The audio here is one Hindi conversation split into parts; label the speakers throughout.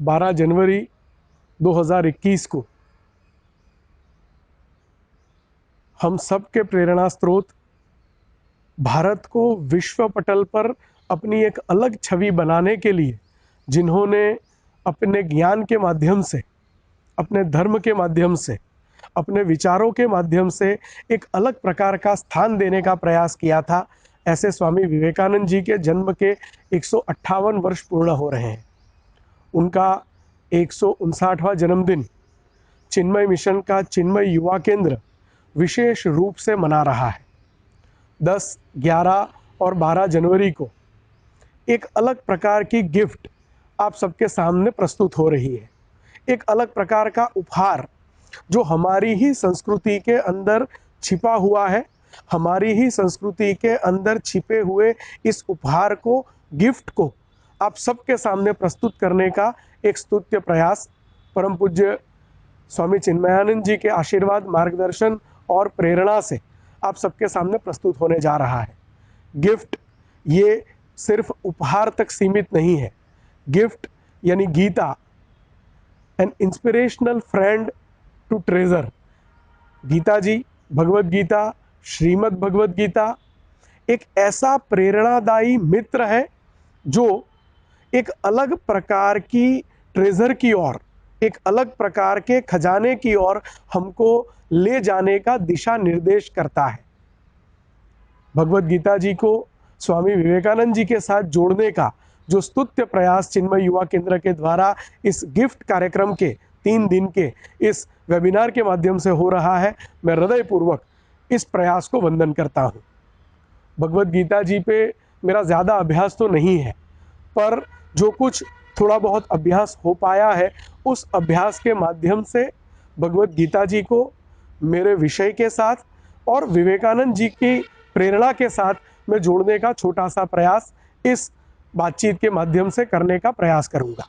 Speaker 1: 12 जनवरी 2021 को हम सब के प्रेरणा स्रोत भारत को विश्व पटल पर अपनी एक अलग छवि बनाने के लिए, जिन्होंने अपने ज्ञान के माध्यम से, अपने धर्म के माध्यम से, अपने विचारों के माध्यम से एक अलग प्रकार का स्थान देने का प्रयास किया था, ऐसे स्वामी विवेकानंद जी के जन्म के 158 वर्ष पूर्ण हो रहे हैं। उनका 159वां जन्मदिन चिन्मय मिशन का चिन्मय युवा केंद्र विशेष रूप से मना रहा है। 10, 11 और 12 जनवरी को एक अलग प्रकार की गिफ्ट आप सबके सामने प्रस्तुत हो रही है। एक अलग प्रकार का उपहार जो हमारी ही संस्कृति के अंदर छिपा हुआ है, हमारी ही संस्कृति के अंदर छिपे हुए इस उपहार को, गिफ्ट को आप सबके सामने प्रस्तुत करने का एक स्तुत्य प्रयास परम पूज्य स्वामी चिन्मयानंद जी के आशीर्वाद, मार्गदर्शन और प्रेरणा से आप सबके सामने प्रस्तुत होने जा रहा है। गिफ्ट ये सिर्फ उपहार तक सीमित नहीं है। गिफ्ट यानी Gita, an inspirational friend to treasure. Gita ji, Bhagavad Gita, Shrimad Bhagavad Gita एक ऐसा प्रेरणादायी मित्र है जो एक अलग प्रकार की ट्रेजर की ओर, एक अलग प्रकार के खजाने की ओर हमको ले जाने का दिशा निर्देश करता है। भगवत गीता जी को स्वामी विवेकानंद जी के साथ जोड़ने का जो स्तुत्य प्रयास चिन्मय युवा केंद्र के द्वारा इस गिफ्ट कार्यक्रम के 3 दिन के इस वेबिनार के माध्यम से हो रहा है, मैं हृदयपूर्वक इस प्रयास को वंदन करता हूँ। भगवत गीता जी पे मेरा ज़्यादा अभ्यास तो नहीं है, पर जो कुछ थोड़ा बहुत अभ्यास हो पाया है, उस अभ्यास के माध्यम से भगवत गीता जी को मेरे विषय के साथ और विवेकानंद जी की प्रेरणा के साथ मैं जोड़ने का छोटा सा प्रयास इस बातचीत के माध्यम से करने का प्रयास करूंगा।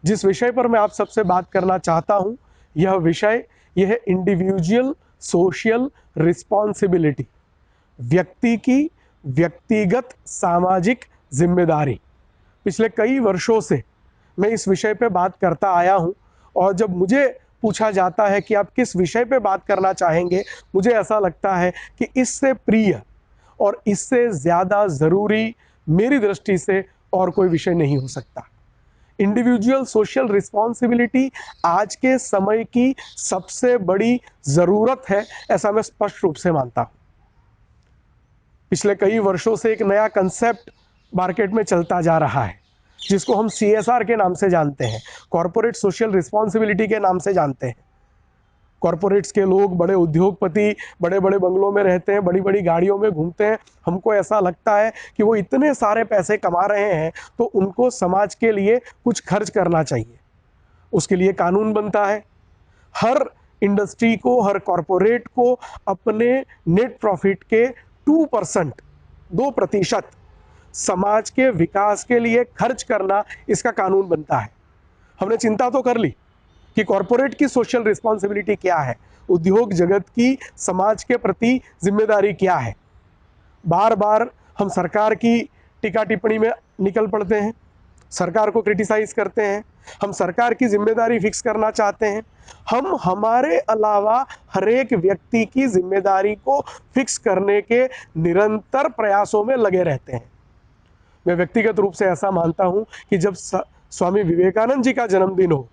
Speaker 1: जिस विषय पर मैं आप सबसे बात करना चाहता हूं, यह विषय यह है इंडिविजुअल सोशल रिस्पॉन्सिबिलिटी, व्यक्ति की व्यक्तिगत सामाजिक जिम्मेदारी। पिछले कई वर्षों से मैं इस विषय पे बात करता आया हूं और जब मुझे पूछा जाता है कि आप किस विषय पे बात करना चाहेंगे, मुझे ऐसा लगता है कि इससे प्रिय और इससे ज़्यादा ज़रूरी मेरी दृष्टि से और कोई विषय नहीं हो सकता। इंडिविजुअल सोशल रिस्पॉन्सिबिलिटी आज के समय की सबसे बड़ी ज़रूरत है, ऐसा मैं स्पष्ट रूप से मानता हूँ। पिछले कई वर्षों से एक नया कंसेप्ट मार्केट में चलता जा रहा है, जिसको हम CSR के नाम से जानते हैं, कॉरपोरेट सोशल रिस्पॉन्सिबिलिटी के नाम से जानते हैं। कॉरपोरेट्स के लोग, बड़े उद्योगपति बड़े बड़े बंगलों में रहते हैं, बड़ी बड़ी गाड़ियों में घूमते हैं। हमको ऐसा लगता है कि वो इतने सारे पैसे कमा रहे हैं तो उनको समाज के लिए कुछ खर्च करना चाहिए। उसके लिए कानून बनता है। हर इंडस्ट्री को, हर कॉरपोरेट को अपने नेट प्रॉफिट के 2% समाज के विकास के लिए खर्च करना, इसका कानून बनता है। हमने चिंता तो कर ली कि कॉरपोरेट की सोशल रिस्पॉन्सिबिलिटी क्या है, उद्योग जगत की समाज के प्रति जिम्मेदारी क्या है। बार बार हम सरकार की टीका टिप्पणी में निकल पड़ते हैं, सरकार को क्रिटिसाइज करते हैं, हम सरकार की जिम्मेदारी फिक्स करना चाहते हैं। हम हमारे अलावा हर एक व्यक्ति की जिम्मेदारी को फिक्स करने के निरंतर प्रयासों में लगे रहते हैं। मैं व्यक्तिगत रूप से ऐसा मानता हूं कि जब स्वामी विवेकानंद जी का जन्मदिन हो,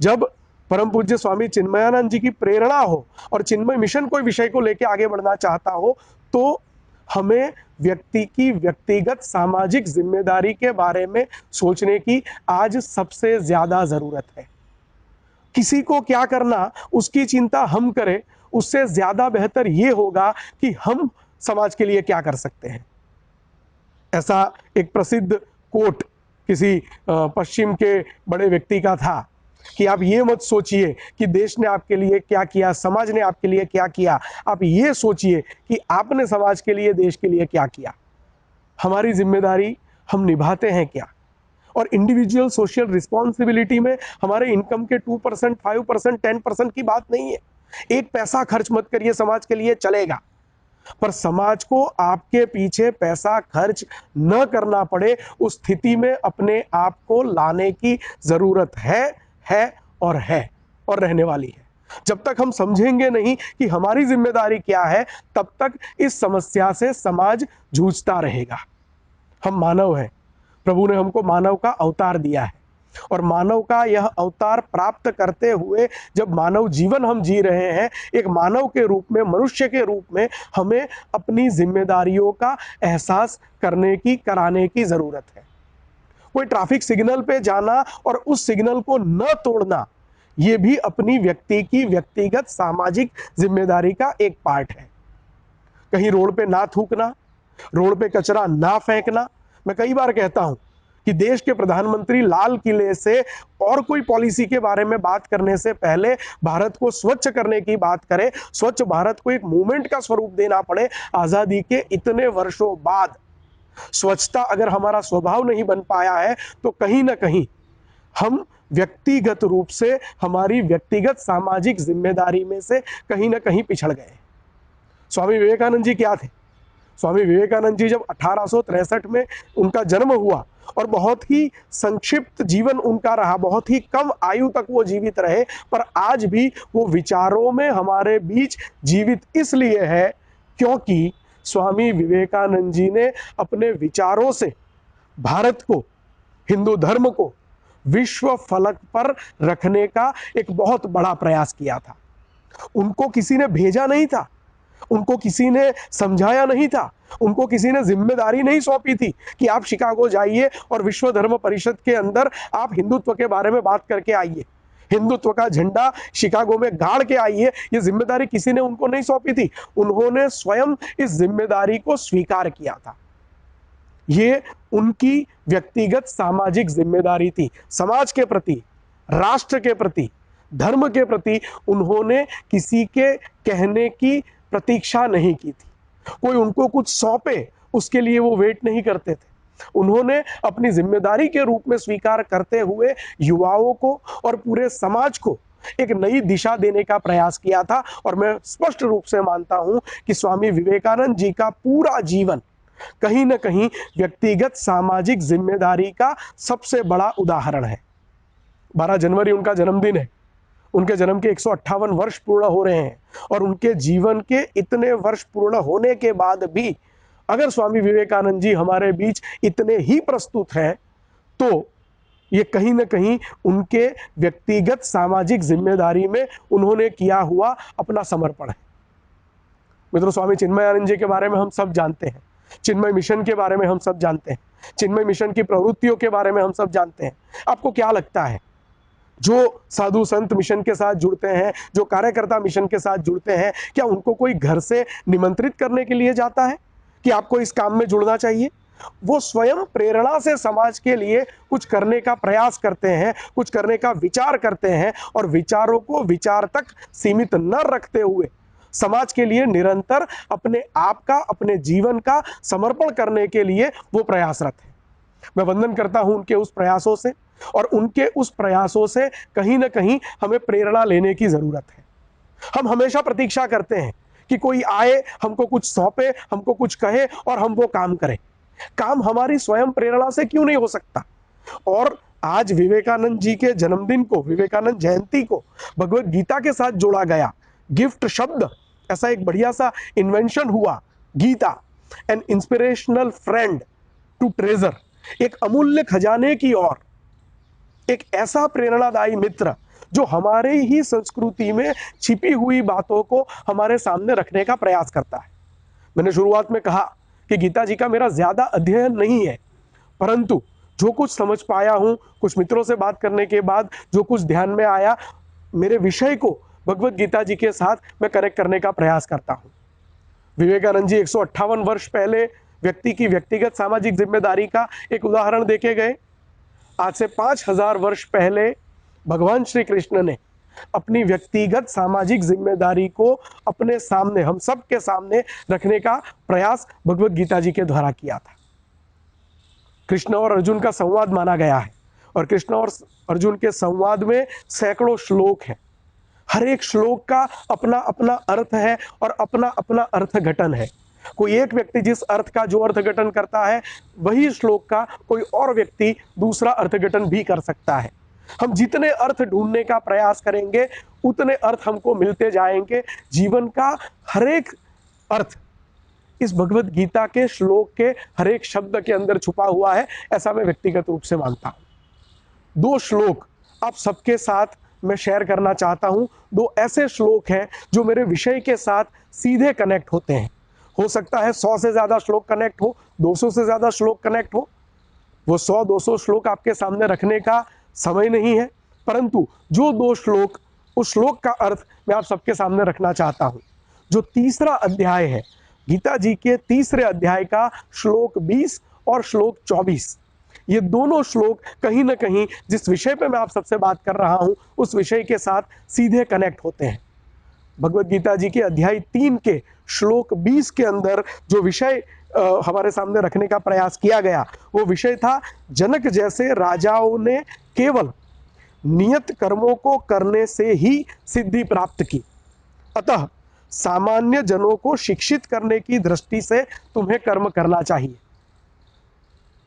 Speaker 1: जब परम पूज्य स्वामी चिन्मयानंद जी की प्रेरणा हो और चिन्मय मिशन कोई विषय को लेकर आगे बढ़ना चाहता हो, तो हमें व्यक्ति की व्यक्तिगत सामाजिक जिम्मेदारी के बारे में सोचने की आज सबसे ज्यादा जरूरत है। किसी को क्या करना, उसकी चिंता हम करें, उससे ज्यादा बेहतर ये होगा कि हम समाज के लिए क्या कर सकते हैं। ऐसा एक प्रसिद्ध कोट किसी पश्चिम के बड़े व्यक्ति का था कि आप ये मत सोचिए कि देश ने आपके लिए क्या किया, समाज ने आपके लिए क्या किया, आप ये सोचिए कि आपने समाज के लिए, देश के लिए क्या किया। हमारी जिम्मेदारी हम निभाते हैं क्या। और इंडिविजुअल सोशल रिस्पॉन्सिबिलिटी में हमारे इनकम के 2%, 5%, 10% की बात नहीं है। 1 पैसा खर्च मत करिए समाज के लिए, चलेगा। पर समाज को आपके पीछे पैसा खर्च न करना पड़े, उस स्थिति में अपने आप को लाने की जरूरत है और रहने वाली है। जब तक हम समझेंगे नहीं कि हमारी जिम्मेदारी क्या है, तब तक इस समस्या से समाज जूझता रहेगा। हम मानव हैं, प्रभु ने हमको मानव का अवतार दिया है, और मानव का यह अवतार प्राप्त करते हुए जब मानव जीवन हम जी रहे हैं, एक मानव के रूप में, मनुष्य के रूप में, हमें अपनी जिम्मेदारियों का एहसास कराने की जरूरत है। कोई ट्रैफिक सिग्नल पे जाना और उस सिग्नल को न तोड़ना, ये भी अपनी व्यक्ति की व्यक्तिगत सामाजिक जिम्मेदारी का एक पार्ट है। कहीं रोड पे ना थूकना, रोड पे कचरा ना फेंकना। मैं कई बार कहता हूं कि देश के प्रधानमंत्री लाल किले से और कोई पॉलिसी के बारे में बात करने से पहले भारत को स्वच्छ करने की बात करें, स्वच्छ भारत को एक मूवमेंट का स्वरूप देना पड़े। आजादी के इतने वर्षों बाद स्वच्छता अगर हमारा स्वभाव नहीं बन पाया है, तो कहीं ना कहीं हम व्यक्तिगत रूप से हमारी व्यक्तिगत सामाजिक जिम्मेदारी में से कहीं ना कहीं पिछड़ गए। स्वामी विवेकानंद जी क्या थे? स्वामी विवेकानंद जी जब 1863 में उनका जन्म हुआ और बहुत ही संक्षिप्त जीवन उनका रहा, बहुत ही कम आयु तक वो जीवित रहे, पर आज भी वो विचारों में हमारे बीच जीवित इसलिए है क्योंकि स्वामी विवेकानंद जी ने अपने विचारों से भारत को, हिंदू धर्म को विश्व फलक पर रखने का एक बहुत बड़ा प्रयास किया था। उनको किसी ने भेजा नहीं था, उनको किसी ने समझाया नहीं था, उनको किसी ने जिम्मेदारी नहीं सौंपी थी कि आप शिकागो जाइए और विश्व धर्म परिषद के अंदर आप हिंदुत्व के बारे में बात करके आइए, हिंदुत्व का झंडा शिकागो में गाड़ के आइए। ये जिम्मेदारी किसी ने उनको नहीं सौंपी थी, उन्होंने स्वयं इस जिम्मेदारी को स्वीकार किया था। ये उनकी व्यक्तिगत सामाजिक जिम्मेदारी थी। समाज के प्रति, राष्ट्र के प्रति, धर्म के प्रति उन्होंने किसी के कहने की प्रतीक्षा नहीं की थी। कोई उनको कुछ सौंपे उसके लिए वो वेट नहीं करते थे। उन्होंने अपनी जिम्मेदारी के रूप में स्वीकार करते हुए युवाओं को और पूरे समाज को एक नई दिशा देने का प्रयास किया था। और मैं स्पष्ट रूप से मानता हूं कि स्वामी विवेकानंद जी का पूरा जीवन कहीं ना कहीं व्यक्तिगत सामाजिक जिम्मेदारी का सबसे बड़ा उदाहरण है। 12 जनवरी उनका जन्मदिन है। उनके जन्म के 158 वर्ष पूर्ण हो रहे हैं, और उनके जीवन के इतने वर्ष पूर्ण होने के बाद भी अगर स्वामी विवेकानंद जी हमारे बीच इतने ही प्रस्तुत हैं, तो ये कहीं ना कहीं उनके व्यक्तिगत सामाजिक जिम्मेदारी में उन्होंने किया हुआ अपना समर्पण है। मित्रों, स्वामी चिन्मयानंद जी के बारे में हम सब जानते हैं, चिन्मय मिशन के बारे में हम सब जानते हैं, चिन्मय मिशन की प्रवृत्तियों के बारे में हम सब जानते हैं। आपको क्या लगता है, जो साधु संत मिशन के साथ जुड़ते हैं, जो कार्यकर्ता मिशन के साथ जुड़ते हैं, क्या उनको कोई घर से निमंत्रित करने के लिए जाता है कि आपको इस काम में जुड़ना चाहिए? वो स्वयं प्रेरणा से समाज के लिए कुछ करने का प्रयास करते हैं, कुछ करने का विचार करते हैं, और विचारों को विचार तक सीमित न रखते हुए समाज के लिए निरंतर अपने आप का, अपने जीवन का समर्पण करने के लिए वो प्रयासरत है। मैं वंदन करता हूं उनके उस प्रयासों से, और उनके उस प्रयासों से कहीं ना कहीं हमें प्रेरणा लेने की जरूरत है। हम हमेशा प्रतीक्षा करते हैं कि कोई आए, हमको कुछ सौंपे, हमको कुछ कहे और हम वो काम करें। काम हमारी स्वयं प्रेरणा से क्यों नहीं हो सकता? और आज विवेकानंद जी के जन्मदिन को, विवेकानंद जयंती को भगवत गीता के साथ जोड़ा गया। गिफ्ट शब्द, ऐसा एक बढ़िया सा इन्वेंशन हुआ, Gita, an inspirational friend to treasure, एक अमूल्य खजाने की ओर, एक ऐसा प्रेरणादायी मित्र जो हमारे ही संस्कृति में छिपी हुई बातों को हमारे सामने रखने का प्रयास करता है। मैंने शुरुआत में कहा कि गीता जी का मेरा ज्यादा अध्ययन नहीं है, परंतु जो कुछ समझ पाया हूं, कुछ मित्रों से बात करने के बाद जो कुछ ध्यान में आया, मेरे विषय को भगवत गीता जी के साथ मैं कनेक्ट करने का प्रयास करता हूं। विवेकानंद जी 158 वर्ष पहले व्यक्ति की व्यक्तिगत सामाजिक जिम्मेदारी का एक उदाहरण देके गए। आज से 5000 वर्ष पहले भगवान श्री कृष्ण ने अपनी व्यक्तिगत सामाजिक जिम्मेदारी को अपने सामने, हम सब के सामने रखने का प्रयास भगवत गीता जी के द्वारा किया था। कृष्ण और अर्जुन का संवाद माना गया है, और कृष्ण और अर्जुन के संवाद में सैकड़ों श्लोक हैं। हर एक श्लोक का अपना अपना अर्थ है और अपना अपना अर्थ घटन है। कोई एक व्यक्ति जिस अर्थ का जो अर्थघटन करता है, वही श्लोक का कोई और व्यक्ति दूसरा अर्थघटन भी कर सकता है। हम जितने अर्थ ढूंढने का प्रयास करेंगे उतने अर्थ हमको मिलते जाएंगे। जीवन का हर एक अर्थ इस भगवत गीता के श्लोक के हर एक शब्द के अंदर छुपा हुआ है, ऐसा मैं व्यक्तिगत रूप से मानता हूं। 2 श्लोक आप सबके साथ मैं शेयर करना चाहता हूं। 2 ऐसे श्लोक हैं जो मेरे विषय के साथ सीधे कनेक्ट होते हैं। हो सकता है 100 से ज्यादा श्लोक कनेक्ट हो, 200 से ज्यादा श्लोक कनेक्ट हो, वो 100-200 श्लोक आपके सामने रखने का समय नहीं है, परंतु जो 2 श्लोक, उस श्लोक का अर्थ मैं आप सबके सामने रखना चाहता हूं। जो तीसरा अध्याय है गीता जी के तीसरे अध्याय का श्लोक 20 और श्लोक 24, ये दोनों श्लोक कहीं ना कहीं जिस विषय पे मैं आप सबसे बात कर रहा हूं उस विषय के साथ सीधे कनेक्ट होते हैं। भगवत गीता जी के अध्याय 3 के श्लोक 20 के अंदर जो विषय हमारे सामने रखने का प्रयास किया गया, वो विषय था जनक जैसे राजाओं ने केवल नियत कर्मों को करने से ही सिद्धि प्राप्त की, अतः सामान्य जनों को शिक्षित करने की दृष्टि से तुम्हें कर्म करना चाहिए।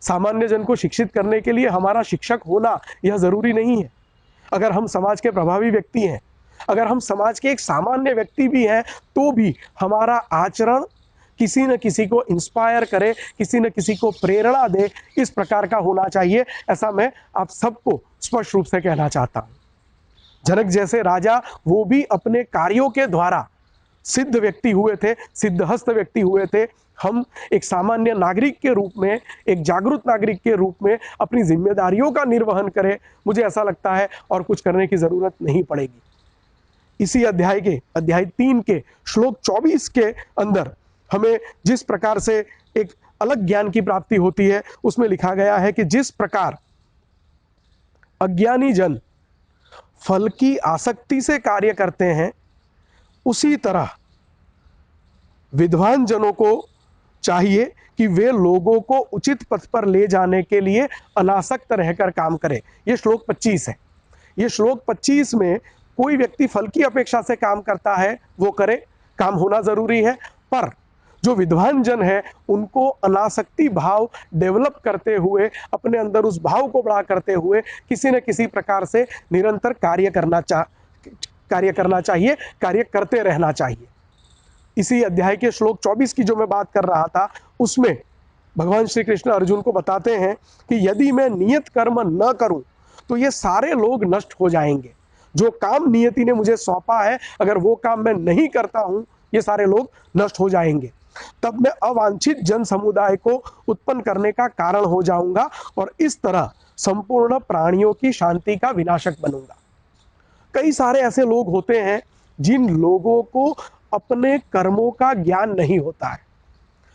Speaker 1: सामान्य जन को शिक्षित करने के लिए हमारा शिक्षक होना यह जरूरी नहीं है। अगर हम समाज के प्रभावी व्यक्ति हैं, अगर हम समाज के एक सामान्य व्यक्ति भी हैं, तो भी हमारा आचरण किसी न किसी को इंस्पायर करे, किसी न किसी को प्रेरणा दे, इस प्रकार का होना चाहिए। ऐसा मैं आप सबको स्पष्ट रूप से कहना चाहता हूं। जनक जैसे राजा वो भी अपने कार्यों के द्वारा सिद्ध व्यक्ति हुए थे, सिद्धहस्त व्यक्ति हुए थे। हम एक सामान्य नागरिक के रूप में, एक जागरूक नागरिक के रूप में अपनी जिम्मेदारियों का निर्वहन करें, मुझे ऐसा लगता है और कुछ करने की जरूरत नहीं पड़ेगी। इसी अध्याय 3 के श्लोक 24 के अंदर हमें जिस प्रकार से एक अलग ज्ञान की प्राप्ति होती है, उसमें लिखा गया है कि जिस प्रकार अज्ञानी जन फल की आसक्ति से कार्य करते हैं, उसी तरह विद्वान जनों को चाहिए कि वे लोगों को उचित पथ पर ले जाने के लिए अनासक्त रहकर काम करें। यह श्लोक 25 है। यह श्लोक 25 में कोई व्यक्ति फल की अपेक्षा से काम करता है, वो करे, काम होना जरूरी है, पर जो विद्वान जन है उनको अनासक्ति भाव डेवलप करते हुए, अपने अंदर उस भाव को बड़ा करते हुए किसी न किसी प्रकार से निरंतर कार्य करना चाहिए, कार्य करते रहना चाहिए। इसी अध्याय के श्लोक 24 की जो मैं बात कर रहा था, उसमें भगवान श्री कृष्ण अर्जुन को बताते हैं कि यदि मैं नियत कर्म न करूं तो ये सारे लोग नष्ट हो जाएंगे। जो काम नियति ने मुझे सौंपा है, अगर वो काम मैं नहीं करता हूं, ये सारे लोग नष्ट हो जाएंगे। तब मैं अवांछित जन समुदाय को उत्पन्न करने का कारण हो जाऊंगा और इस तरह संपूर्ण प्राणियों की शांति का विनाशक बनूंगा। कई सारे ऐसे लोग होते हैं जिन लोगों को अपने कर्मों का ज्ञान नहीं होता है।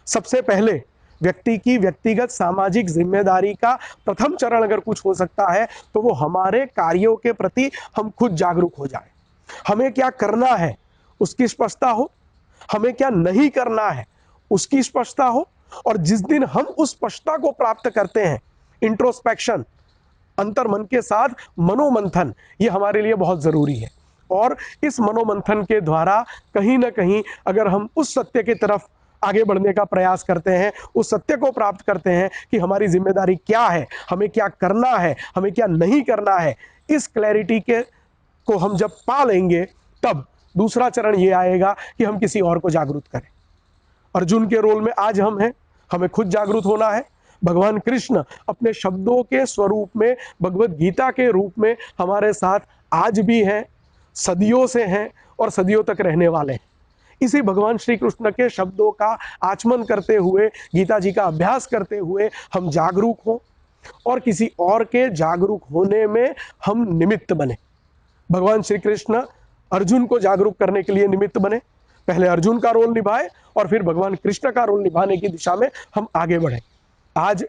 Speaker 1: सबसे पहले व्यक्ति की व्यक्तिगत सामाजिक जिम्मेदारी का प्रथम चरण अगर कुछ हो सकता है तो वो हमारे कार्यों के प्रति हम खुद जागरूक हो जाए। हमें क्या करना है उसकी स्पष्टता हो, हमें क्या नहीं करना है उसकी स्पष्टता हो, और जिस दिन हम उस स्पष्टता को प्राप्त करते हैं, इंट्रोस्पेक्शन, अंतर्मन के साथ मनोमंथन, ये हमारे लिए बहुत जरूरी है। और इस मनोमंथन के द्वारा कहीं ना कहीं अगर हम उस सत्य की तरफ आगे बढ़ने का प्रयास करते हैं, उस सत्य को प्राप्त करते हैं कि हमारी जिम्मेदारी क्या है, हमें क्या करना है, हमें क्या नहीं करना है, इस क्लैरिटी को हम जब पा लेंगे, तब दूसरा चरण ये आएगा कि हम किसी और को जागरूक करें। अर्जुन के रोल में आज हम हैं, हमें खुद जागरूक होना है। भगवान कृष्ण अपने शब्दों के स्वरूप में, भगवत गीता के रूप में हमारे साथ आज भी हैं, सदियों से हैं और सदियों तक रहने वाले हैं। इसी भगवान श्री कृष्ण के शब्दों का आचमन करते हुए, गीता जी का अभ्यास करते हुए हम जागरूक हों और किसी और के जागरूक होने में हम निमित्त बने। भगवान श्री कृष्ण अर्जुन को जागरूक करने के लिए निमित्त बने, पहले अर्जुन का रोल निभाए और फिर भगवान कृष्ण का रोल निभाने की दिशा में हम आगे बढ़े। आज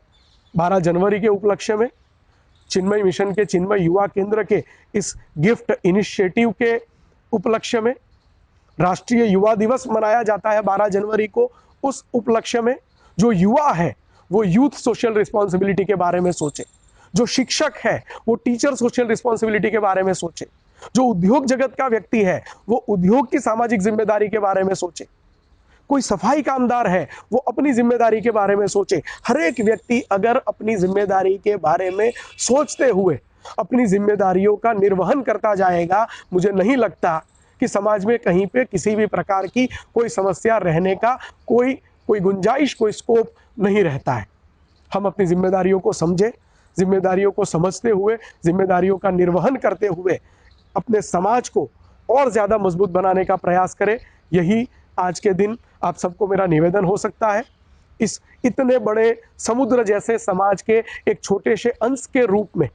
Speaker 1: 12 जनवरी के उपलक्ष्य में चिन्मय मिशन के चिन्मय युवा केंद्र के इस गिफ्ट इनिशिएटिव के उपलक्ष्य में राष्ट्रीय युवा दिवस मनाया जाता है 12 जनवरी को। उस उपलक्ष्य में जो युवा है वो यूथ सोशल रिस्पॉन्सिबिलिटी के बारे में सोचे, जो शिक्षक है वो टीचर सोशल रिस्पॉन्सिबिलिटी के बारे में सोचे, जो उद्योग जगत का व्यक्ति है वो उद्योग की सामाजिक जिम्मेदारी के बारे में सोचे। कोई सफाई कामदार है वो अपनी जिम्मेदारी के बारे में सोचे। हर एक व्यक्ति अगर अपनी जिम्मेदारी के बारे में सोचते हुए अपनी जिम्मेदारियों का निर्वहन करता जाएगा, मुझे नहीं लगता कि समाज में कहीं पे किसी भी प्रकार की कोई समस्या रहने का कोई गुंजाइश, कोई स्कोप नहीं रहता है। हम अपनी जिम्मेदारियों को समझें, जिम्मेदारियों को समझते हुए, जिम्मेदारियों का निर्वहन करते हुए अपने समाज को और ज़्यादा मजबूत बनाने का प्रयास करें। यही आज के दिन आप सबको मेरा निवेदन हो सकता है। इस इतने बड़े समुद्र जैसे समाज के एक छोटे से अंश के रूप में,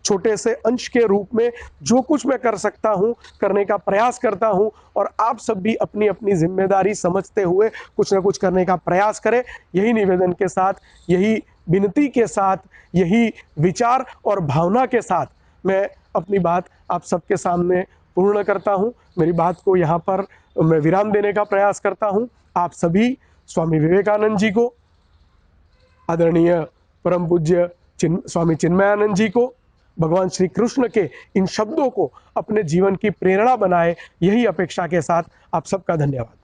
Speaker 1: छोटे से अंश के रूप में जो कुछ मैं कर सकता हूं करने का प्रयास करता हूं, और आप सब भी अपनी अपनी जिम्मेदारी समझते हुए कुछ ना कुछ करने का प्रयास करें। यही निवेदन के साथ, यही विनती के साथ, यही विचार और भावना के साथ मैं अपनी बात आप सबके सामने पूर्ण करता हूं। मेरी बात को यहाँ पर मैं विराम देने का प्रयास करता हूं। आप सभी स्वामी विवेकानंद जी को, आदरणीय परम पूज्य स्वामी चिन्मयानंद जी को, भगवान श्री कृष्ण के इन शब्दों को अपने जीवन की प्रेरणा बनाए, यही अपेक्षा के साथ आप सबका धन्यवाद।